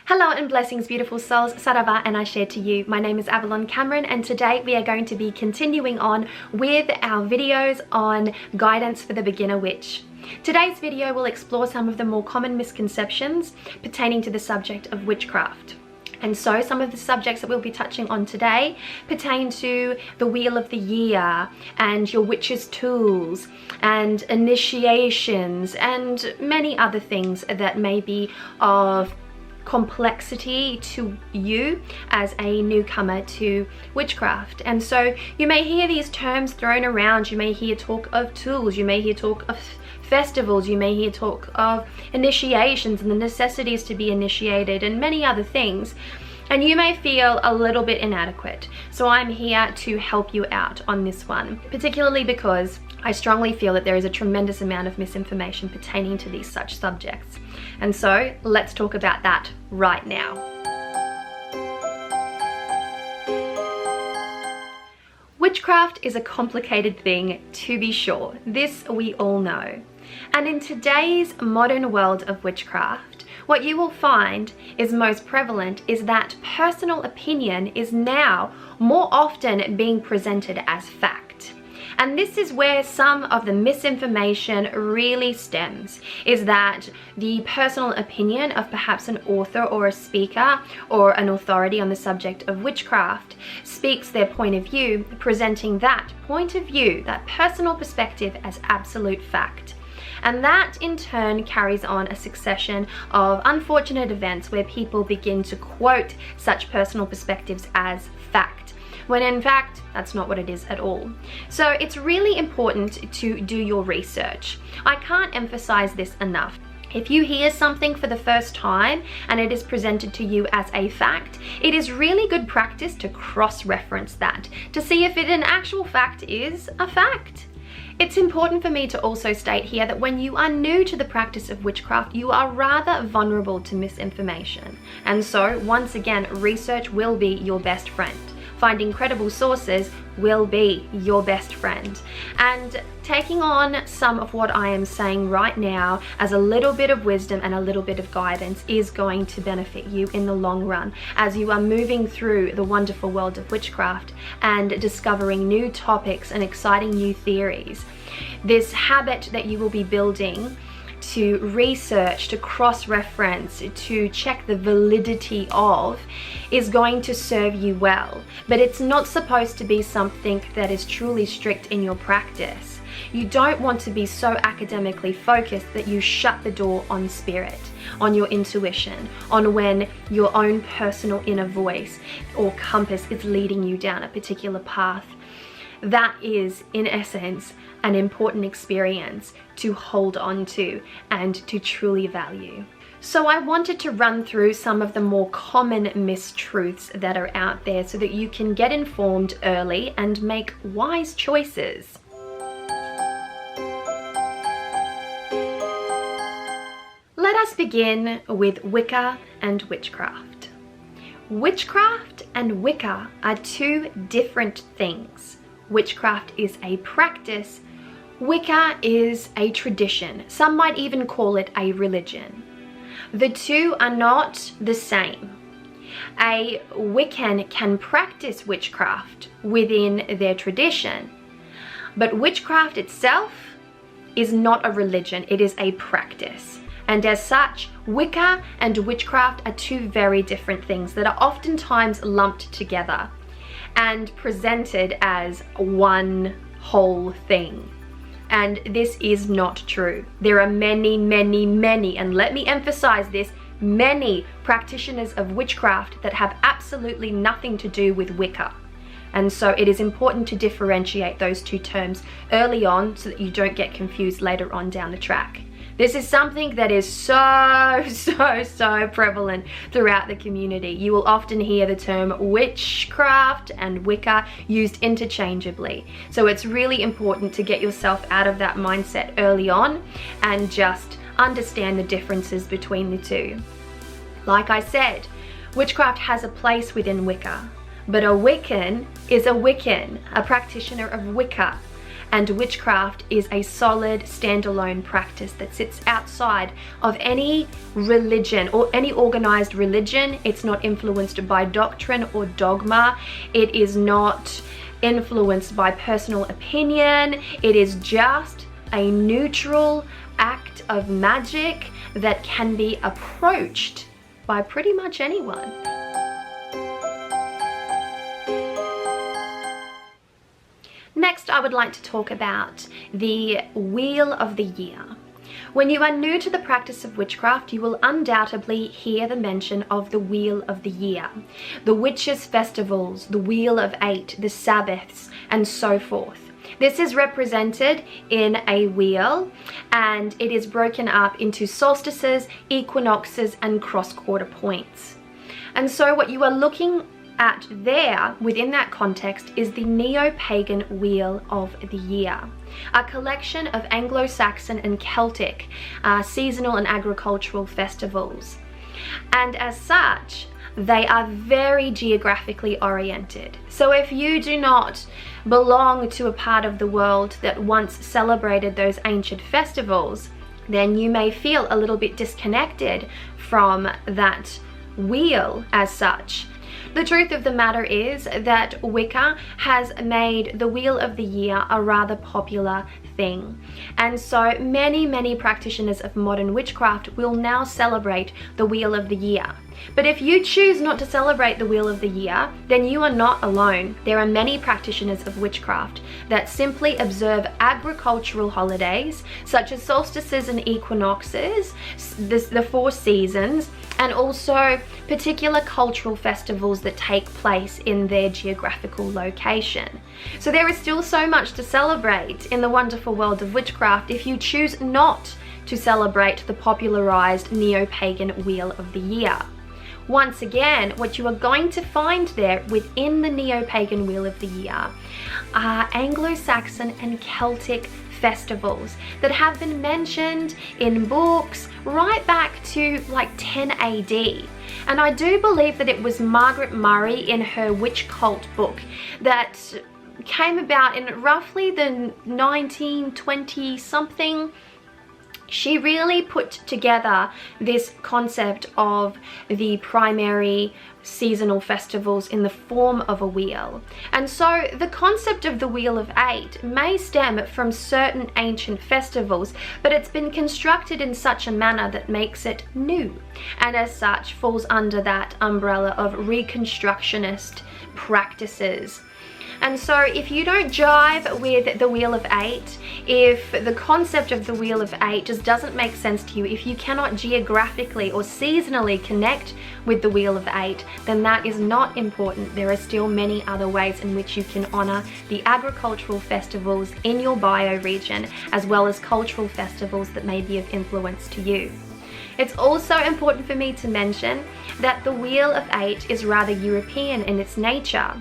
Hello and blessings, beautiful souls. Saravá and I share to you. My name is Avalon Cameron, and today we are going to be continuing on with our videos on guidance for the beginner witch. Today's video will explore some of the more common misconceptions pertaining to the subject of witchcraft. And so some of the subjects that we'll be touching on today pertain to the wheel of the year and your witch's tools and initiations and many other things that may be of complexity to you as a newcomer to witchcraft. And so you may hear these terms thrown around. You may hear talk of tools, you may hear talk of festivals, you may hear talk of initiations and the necessities to be initiated and many other things, and you may feel a little bit inadequate. So I'm here to help you out on this one, particularly because I strongly feel that there is a tremendous amount of misinformation pertaining to these such subjects. And so let's talk about that right now. Witchcraft is a complicated thing, to be sure. This we all know. And in today's modern world of witchcraft, what you will find is most prevalent is that personal opinion is now more often being presented as fact. And this is where some of the misinformation really stems, is that the personal opinion of perhaps an author or a speaker or an authority on the subject of witchcraft speaks their point of view, presenting that point of view, that personal perspective, as absolute fact. And that in turn carries on a succession of unfortunate events where people begin to quote such personal perspectives as fact, when in fact that's not what it is at all. So it's really important to do your research. I can't emphasize this enough. If you hear something for the first time and it is presented to you as a fact, it is really good practice to cross-reference that to see if it in actual fact is a fact. It's important for me to also state here that when you are new to the practice of witchcraft, you are rather vulnerable to misinformation. And so, once again, research will be your best friend. Finding credible sources will be your best friend. And taking on some of what I am saying right now as a little bit of wisdom and a little bit of guidance is going to benefit you in the long run as you are moving through the wonderful world of witchcraft and discovering new topics and exciting new theories. This habit that you will be building to research, to cross-reference, to check the validity of, is going to serve you well. But it's not supposed to be something that is truly strict in your practice. You don't want to be so academically focused that you shut the door on spirit, on your intuition, on when your own personal inner voice or compass is leading you down a particular path. That is, in essence, an important experience to hold on to and to truly value. So I wanted to run through some of the more common mistruths that are out there so that you can get informed early and make wise choices. Let us begin with Wicca and witchcraft. Witchcraft and Wicca are two different things. Witchcraft is a practice. Wicca is a tradition. Some might even call it a religion. The two are not the same. A Wiccan can practice witchcraft within their tradition, but witchcraft itself is not a religion, it is a practice. And as such, Wicca and witchcraft are two very different things that are oftentimes lumped together and presented as one whole thing. And this is not true. There are many, and let me emphasize this, many practitioners of witchcraft that have absolutely nothing to do with Wicca. And so it is important to differentiate those two terms early on so that you don't get confused later on down the track. This is something that is so prevalent throughout the community. You will often hear the term witchcraft and Wicca used interchangeably. So it's really important to get yourself out of that mindset early on and just understand the differences between the two. Like I said, witchcraft has a place within Wicca, but a Wiccan is a Wiccan, a practitioner of Wicca. and witchcraft is a solid standalone practice that sits outside of any religion or any organized religion. It's not influenced by doctrine or dogma. It is not influenced by personal opinion. It is just a neutral act of magic that can be approached by pretty much anyone. Next, I would like to talk about the Wheel of the Year. When you are new to the practice of witchcraft, you will undoubtedly hear the mention of the Wheel of the Year, the witches' festivals, the Wheel of Eight, the Sabbaths, and so forth. This is represented in a wheel, and it is broken up into solstices, equinoxes, and cross-quarter points. And so what you are looking at there within that context is the Neo-Pagan Wheel of the Year, a collection of Anglo-Saxon and Celtic seasonal and agricultural festivals. And as such, they are very geographically oriented. So if you do not belong to a part of the world that once celebrated those ancient festivals, then you may feel a little bit disconnected from that wheel as such. The truth of the matter is that Wicca has made the Wheel of the Year a rather popular thing. And so many practitioners of modern witchcraft will now celebrate the Wheel of the Year. But if you choose not to celebrate the Wheel of the Year, then you are not alone. There are many practitioners of witchcraft that simply observe agricultural holidays, such as solstices and equinoxes, the 4 seasons, and also particular cultural festivals that take place in their geographical location. So there is still so much to celebrate in the wonderful world of witchcraft if you choose not to celebrate the popularized neo-pagan Wheel of the Year. Once again, what you are going to find there within the neo-pagan Wheel of the Year are Anglo-Saxon and Celtic festivals that have been mentioned in books right back to like 10 AD. And I do believe that it was Margaret Murray in her witch cult book that came about in roughly the 1920 something. She really put together this concept of the primary seasonal festivals in the form of a wheel. And so the concept of the Wheel of Eight may stem from certain ancient festivals, but it's been constructed in such a manner that makes it new, and as such falls under that umbrella of Reconstructionist practices. And so if you don't jive with the Wheel of Eight, if the concept of the Wheel of Eight just doesn't make sense to you, if you cannot geographically or seasonally connect with the Wheel of Eight, then that is not important. There are still many other ways in which you can honor the agricultural festivals in your bioregion, as well as cultural festivals that may be of influence to you. It's also important for me to mention that the Wheel of Eight is rather European in its nature.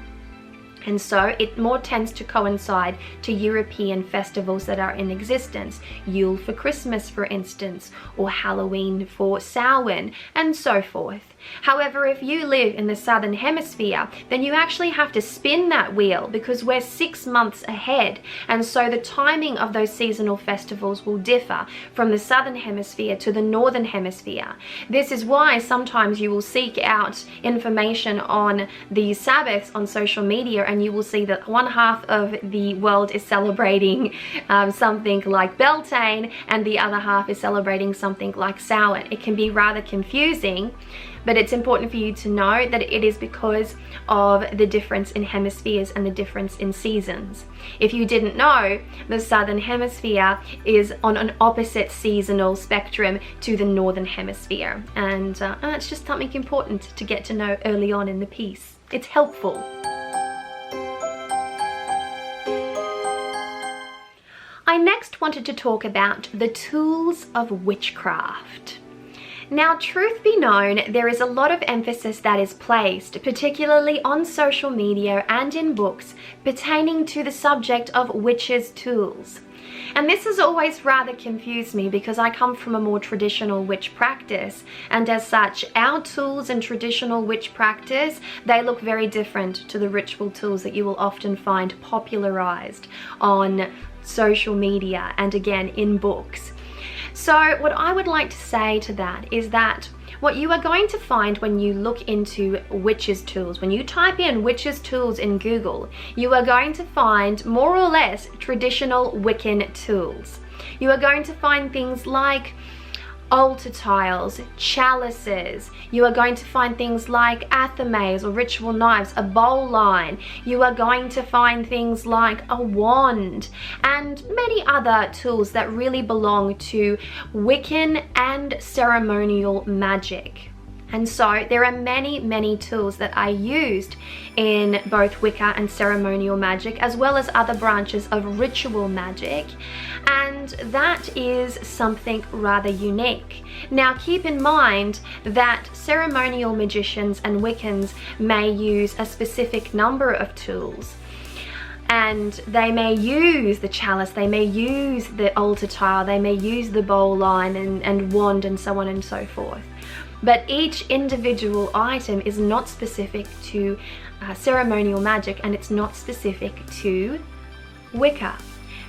And so it more tends to coincide to European festivals that are in existence. Yule for Christmas, for instance, or Halloween for Samhain, and so forth. However, if you live in the Southern Hemisphere, then you actually have to spin that wheel because we're 6 months ahead. And so the timing of those seasonal festivals will differ from the Southern Hemisphere to the Northern Hemisphere. This is why sometimes you will seek out information on the Sabbaths on social media, and you will see that one half of the world is celebrating something like Beltane, and the other half is celebrating something like Samhain. It can be rather confusing, but it's important for you to know that it is because of the difference in hemispheres and the difference in seasons. If you didn't know, the Southern Hemisphere is on an opposite seasonal spectrum to the Northern Hemisphere, and that's just something important to get to know early on in the piece. It's helpful. I next wanted to talk about the tools of witchcraft. Now, truth be known, there is a lot of emphasis that is placed, particularly on social media and in books, pertaining to the subject of witches' tools. And this has always rather confused me because I come from a more traditional witch practice, and as such, our tools in traditional witch practice, they look very different to the ritual tools that you will often find popularized on social media and again in books. So what I would like to say to that is that what you are going to find when you look into witches' tools, when you type in witches' tools in Google, you are going to find more or less traditional Wiccan tools. You are going to find things like altar tiles, chalices. You are going to find things like athames or ritual knives, a bowl line. You are going to find things like a wand and many other tools that really belong to Wiccan and ceremonial magic. And so there are many tools that I used in both Wicca and ceremonial magic, as well as other branches of ritual magic. And that is something rather unique. Now keep in mind that ceremonial magicians and Wiccans may use a specific number of tools. And they may use the chalice, they may use the altar tile, they may use the bowl line and wand and so on and so forth. But each individual item is not specific to ceremonial magic, and it's not specific to Wicca.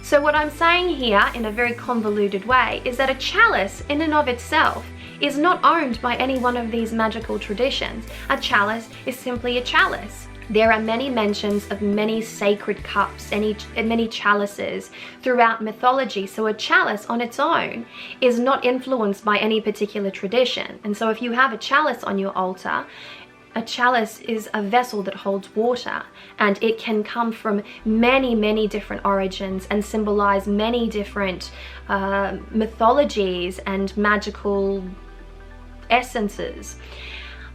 So what I'm saying here in a very convoluted way is that a chalice in and of itself is not owned by any one of these magical traditions. A chalice is simply a chalice. There are many mentions of many sacred cups and many chalices throughout mythology. So a chalice on its own is not influenced by any particular tradition. And so if you have a chalice on your altar, a chalice is a vessel that holds water, and it can come from many different origins and symbolize many different mythologies and magical essences.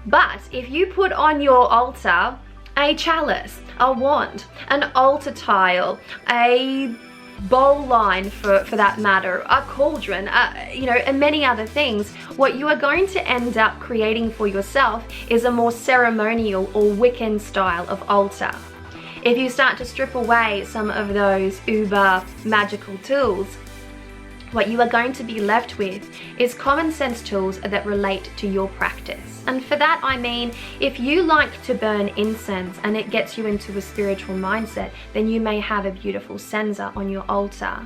But if you put on your altar a chalice, a wand, an altar tile, a bowl line for that matter, a cauldron, you know, and many other things, what you are going to end up creating for yourself is a more ceremonial or Wiccan style of altar. If you start to strip away some of those uber magical tools, what you are going to be left with is common sense tools that relate to your practice. And for that I mean, if you like to burn incense and it gets you into a spiritual mindset, then you may have a beautiful censer on your altar.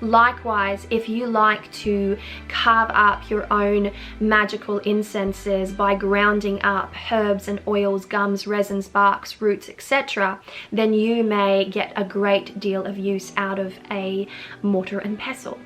Likewise, if you like to carve up your own magical incenses by grounding up herbs and oils, gums, resins, barks, roots, etc., then you may get a great deal of use out of a mortar and pestle.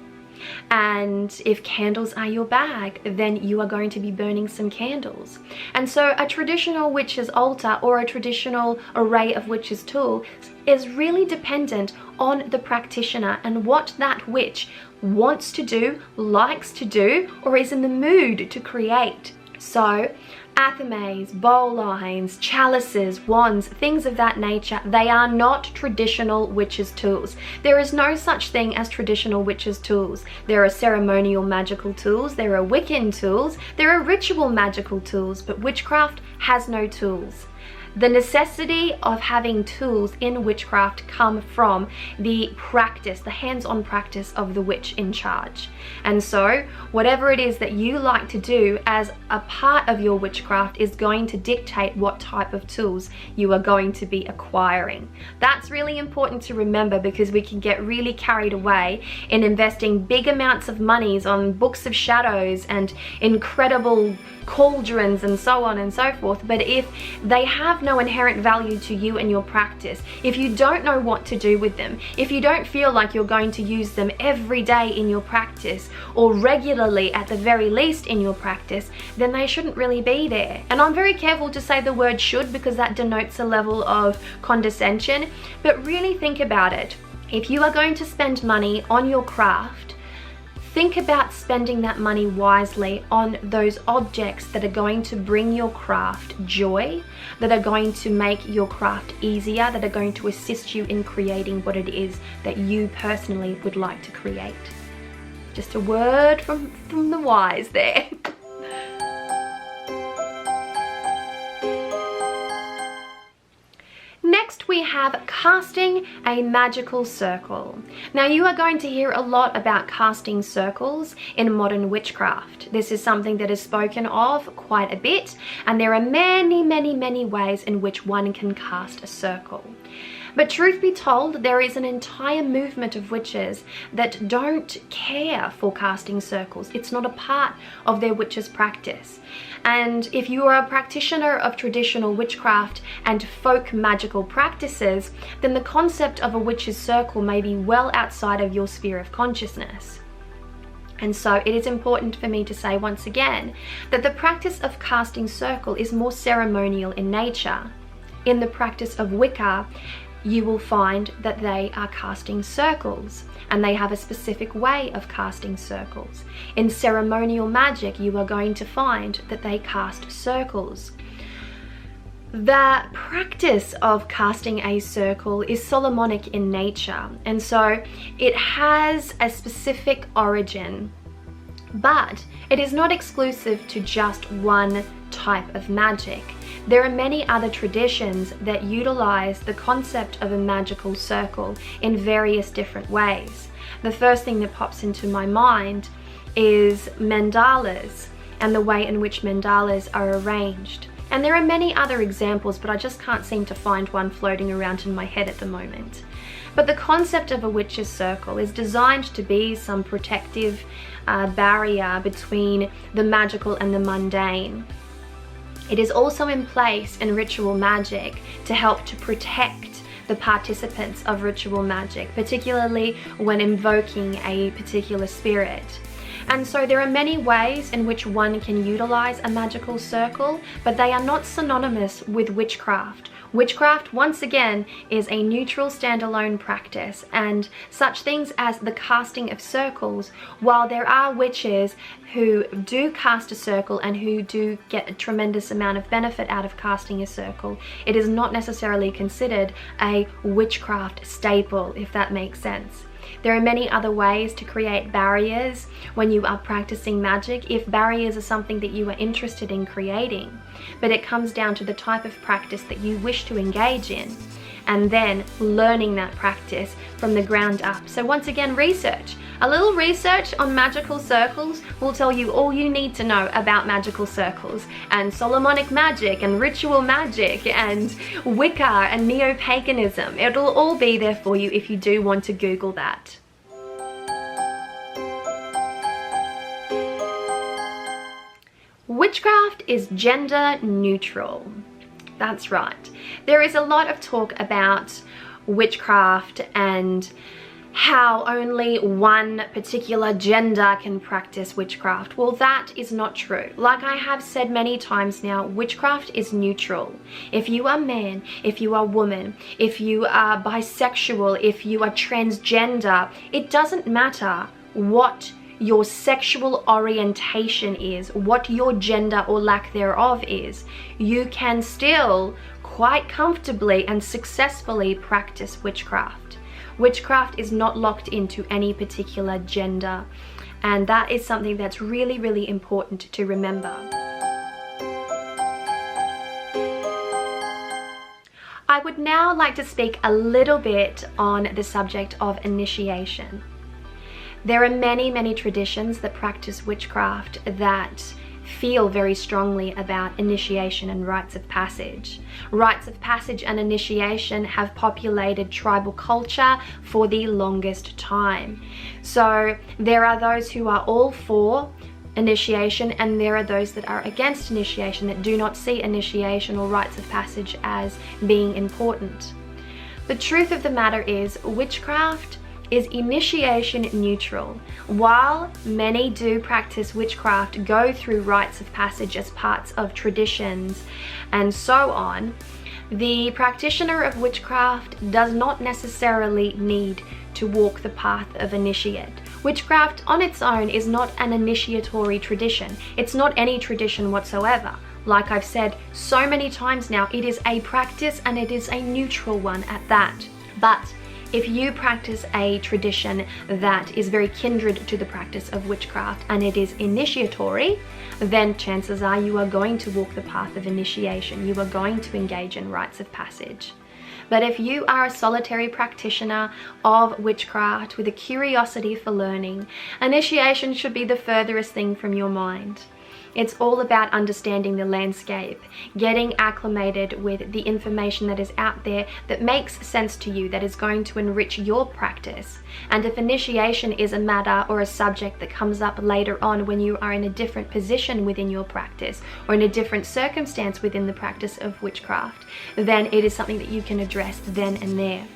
And if candles are your bag, then you are going to be burning some candles. And so a traditional witch's altar or a traditional array of witch's tools is really dependent on the practitioner and what that witch wants to do, likes to do, or is in the mood to create. So athames, bowl lines, chalices, wands, things of that nature, they are not traditional witches' tools. There is no such thing as traditional witches' tools. There are ceremonial magical tools, there are Wiccan tools, there are ritual magical tools, but witchcraft has no tools. The necessity of having tools in witchcraft come from the practice, the hands-on practice of the witch in charge. And so whatever it is that you like to do as a part of your witchcraft is going to dictate what type of tools you are going to be acquiring. That's really important to remember, because we can get really carried away in investing big amounts of monies on books of shadows and incredible cauldrons and so on and so forth, but if they have no inherent value to you and your practice, if you don't know what to do with them, if you don't feel like you're going to use them every day in your practice or regularly at the very least in your practice, then they shouldn't really be there. And I'm very careful to say the word should, because that denotes a level of condescension, but really think about it. If you are going to spend money on your craft, think about spending that money wisely on those objects that are going to bring your craft joy, that are going to make your craft easier, that are going to assist you in creating what it is that you personally would like to create. Just a word from the wise there. Next we have casting a magical circle. Now you are going to hear a lot about casting circles in modern witchcraft. This is something that is spoken of quite a bit, and there are many ways in which one can cast a circle. But truth be told, there is an entire movement of witches that don't care for casting circles. It's not a part of their witches' practice. And if you are a practitioner of traditional witchcraft and folk magical practices, then the concept of a witch's circle may be well outside of your sphere of consciousness. And so it is important for me to say once again that the practice of casting circle is more ceremonial in nature. In the practice of Wicca, you will find that they are casting circles, and they have a specific way of casting circles. In ceremonial magic, you are going to find that they cast circles. The practice of casting a circle is Solomonic in nature, and so it has a specific origin, but it is not exclusive to just one type of magic. There are many other traditions that utilize the concept of a magical circle in various different ways. The first thing that pops into my mind is mandalas and the way in which mandalas are arranged. And there are many other examples, but I just can't seem to find one floating around in my head at the moment. But the concept of a witch's circle is designed to be some protective barrier between the magical and the mundane. It is also in place in ritual magic to help to protect the participants of ritual magic, particularly when invoking a particular spirit. And so there are many ways in which one can utilize a magical circle, but they are not synonymous with witchcraft. Witchcraft, once again, is a neutral standalone practice, and such things as the casting of circles, while there are witches who do cast a circle and who do get a tremendous amount of benefit out of casting a circle, it is not necessarily considered a witchcraft staple, if that makes sense. There are many other ways to create barriers when you are practicing magic, if barriers are something that you are interested in creating. But it comes down to the type of practice that you wish to engage in, and then learning that practice from the ground up. So once again, research. A little research on magical circles will tell you all you need to know about magical circles and Solomonic magic and ritual magic and Wicca and neo-paganism. It'll all be there for you if you do want to Google that. Witchcraft is gender neutral. That's right. There is a lot of talk about witchcraft and how only one particular gender can practice witchcraft. Well, that is not true. Like I have said many times now, witchcraft is neutral. If you are man, if you are woman, if you are bisexual, if you are transgender, it doesn't matter what your sexual orientation is, what your gender or lack thereof is. You can still quite comfortably and successfully practice witchcraft. Witchcraft is not locked into any particular gender, and that is something that's really, really important to remember. I would now like to speak a little bit on the subject of initiation. There are many, many traditions that practice witchcraft that feel very strongly about initiation and rites of passage. Rites of passage and initiation have populated tribal culture for the longest time. So there are those who are all for initiation, and there are those that are against initiation, that do not see initiation or rites of passage as being important. The truth of the matter is, witchcraft is initiation neutral. While many do practice witchcraft, go through rites of passage as parts of traditions and so on, the practitioner of witchcraft does not necessarily need to walk the path of initiate. Witchcraft on its own is not an initiatory tradition. It's not any tradition whatsoever. Like I've said so many times now, it is a practice, and it is a neutral one at that. But if you practice a tradition that is very kindred to the practice of witchcraft and it is initiatory, then chances are you are going to walk the path of initiation. You are going to engage in rites of passage. But if you are a solitary practitioner of witchcraft with a curiosity for learning, initiation should be the furthest thing from your mind. It's all about understanding the landscape, getting acclimated with the information that is out there that makes sense to you, that is going to enrich your practice. And if initiation is a matter or a subject that comes up later on when you are in a different position within your practice or in a different circumstance within the practice of witchcraft, then it is something that you can address then and there.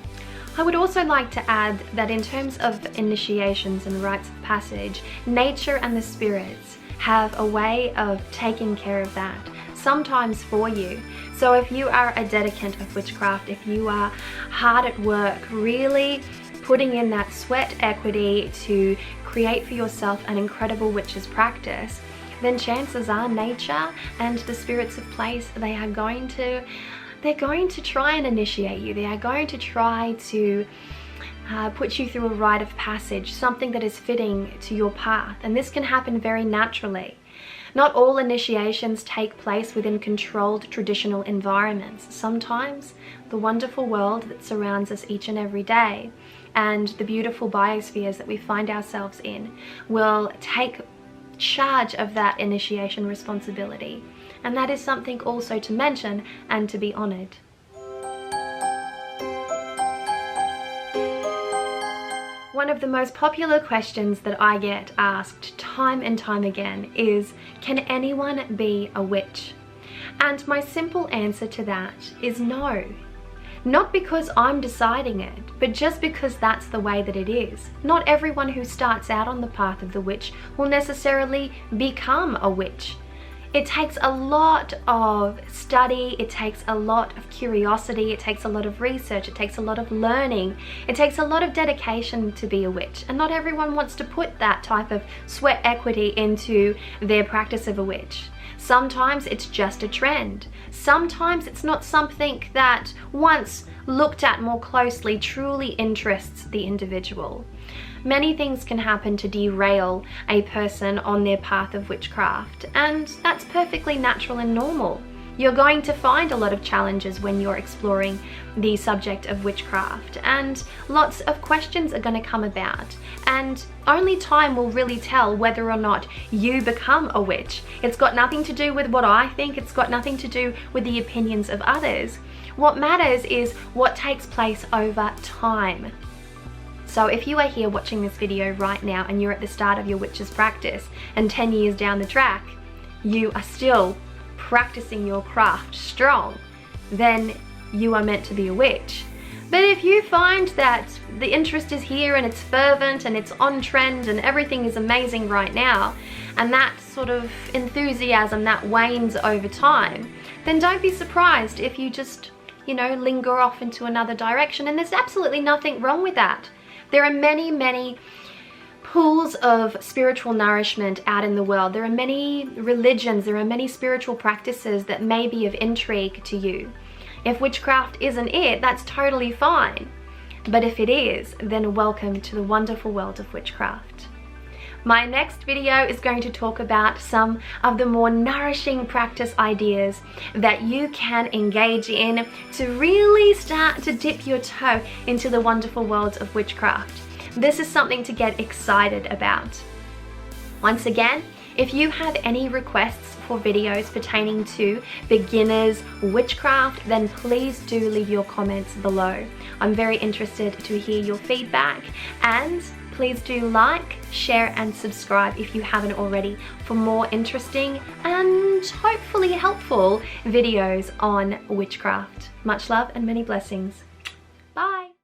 I would also like to add that in terms of initiations and rites of passage, nature and the spirits have a way of taking care of that, sometimes for you. So if you are a dedicant of witchcraft, if you are hard at work, really putting in that sweat equity to create for yourself an incredible witch's practice, then chances are nature and the spirits of place, they're going to try and initiate you. They are going to try to put you through a rite of passage, something that is fitting to your path. And this can happen very naturally. Not all initiations take place within controlled traditional environments. Sometimes the wonderful world that surrounds us each and every day and the beautiful biospheres that we find ourselves in will take charge of that initiation responsibility. And that is something also to mention and to be honored. One of the most popular questions that I get asked time and time again is, can anyone be a witch? And my simple answer to that is no. Not because I'm deciding it, but just because that's the way that it is. Not everyone who starts out on the path of the witch will necessarily become a witch. It takes a lot of study, it takes a lot of curiosity, it takes a lot of research, it takes a lot of learning, it takes a lot of dedication to be a witch. And not everyone wants to put that type of sweat equity into their practice of a witch. Sometimes it's just a trend. Sometimes it's not something that, once looked at more closely, truly interests the individual. Many things can happen to derail a person on their path of witchcraft, and that's perfectly natural and normal. You're going to find a lot of challenges when you're exploring the subject of witchcraft, and lots of questions are going to come about, and only time will really tell whether or not you become a witch. It's got nothing to do with what I think, it's got nothing to do with the opinions of others. What matters is what takes place over time. So if you are here watching this video right now and you're at the start of your witch's practice, and 10 years down the track you are still practicing your craft strong, then you are meant to be a witch. But if you find that the interest is here and it's fervent and it's on trend and everything is amazing right now, and that sort of enthusiasm that wanes over time, then don't be surprised if you just, linger off into another direction. And there's absolutely nothing wrong with that. There are many, many pools of spiritual nourishment out in the world. There are many religions, there are many spiritual practices that may be of intrigue to you. If witchcraft isn't it, that's totally fine. But if it is, then welcome to the wonderful world of witchcraft. My next video is going to talk about some of the more nourishing practice ideas that you can engage in to really start to dip your toe into the wonderful world of witchcraft. This is something to get excited about. Once again, if you have any requests for videos pertaining to beginners witchcraft, then please do leave your comments below. I'm very interested to hear your feedback, and please do like, share and subscribe if you haven't already for more interesting and hopefully helpful videos on witchcraft. Much love and many blessings.